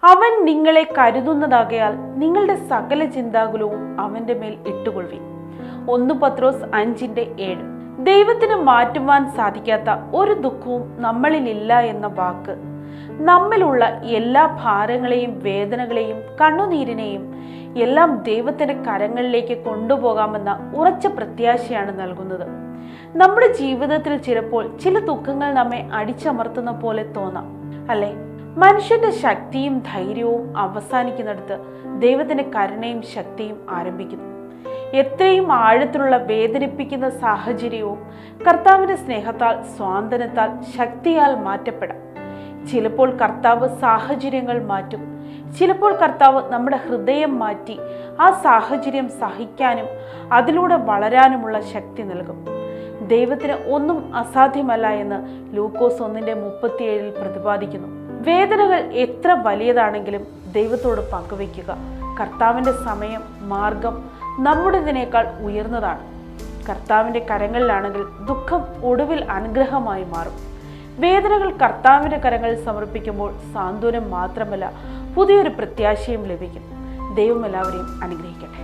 അവൻ നിങ്ങളെ കരുതുന്നതാകയാൽ നിങ്ങളുടെ സകല ചിന്താകുലവും അവന്റെ മേൽ ഇട്ടുകൊള്ളുവിൻ. 1 പത്രോസ് 5:7. ദൈവത്തിന് മാറ്റുവാൻ സാധിക്കാത്ത ഒരു ദുഃഖവും നമ്മളിലില്ല എന്ന വാക്ക് നമ്മിലുള്ള എല്ലാ ഭാരങ്ങളെയും വേദനകളെയും കണ്ണുനീരിനെയും എല്ലാം ദൈവത്തിന്റെ കരങ്ങളിലേക്ക് കൊണ്ടുപോകാമെന്ന ഉറച്ച പ്രത്യാശയാണ് നൽകുന്നത്. നമ്മുടെ ജീവിതത്തിൽ ചിലപ്പോൾ ചില ദുഃഖങ്ങൾ നമ്മെ അടിച്ചമർത്തുന്ന പോലെ തോന്നാം, അല്ലെ? മനുഷ്യന്റെ ശക്തിയും ധൈര്യവും അവസാനിക്കുന്നിടത്ത് ദൈവത്തിന്റെ കരുണയും ശക്തിയും ആരംഭിക്കുന്നു. എത്രയും ആഴത്തിലുള്ള വേദനിപ്പിക്കുന്ന സാഹചര്യവും കർത്താവിന്റെ സ്നേഹത്താൽ, സ്വാന്തനത്താൽ, ശക്തിയാൽ മാറ്റപ്പെടാം. ചിലപ്പോൾ കർത്താവ് സാഹചര്യങ്ങൾ മാറ്റും. ചിലപ്പോൾ കർത്താവ് നമ്മുടെ ഹൃദയം മാറ്റി ആ സാഹചര്യം സഹിക്കാനും അതിലൂടെ വളരാനുമുള്ള ശക്തി നൽകും. ദൈവത്തിന് ഒന്നും അസാധ്യമല്ല എന്ന് ലൂക്കോസ് 1:37 പ്രതിപാദിക്കുന്നു. വേദനകൾ എത്ര വലിയതാണെങ്കിലും ദൈവത്തോട് പങ്കുവയ്ക്കുക. കർത്താവിൻ്റെ സമയം, മാർഗം നമ്മുടേതിനേക്കാൾ ഉയർന്നതാണ്. കർത്താവിൻ്റെ കരങ്ങളിലാണെങ്കിൽ ദുഃഖം ഒടുവിൽ അനുഗ്രഹമായി മാറും. വേദനകൾ കർത്താവിൻ്റെ കരങ്ങളിൽ സമർപ്പിക്കുമ്പോൾ സാന്ത്വനം മാത്രമല്ല, പുതിയൊരു പ്രത്യാശയും ലഭിക്കും. ദൈവം എല്ലാവരെയും അനുഗ്രഹിക്കട്ടെ.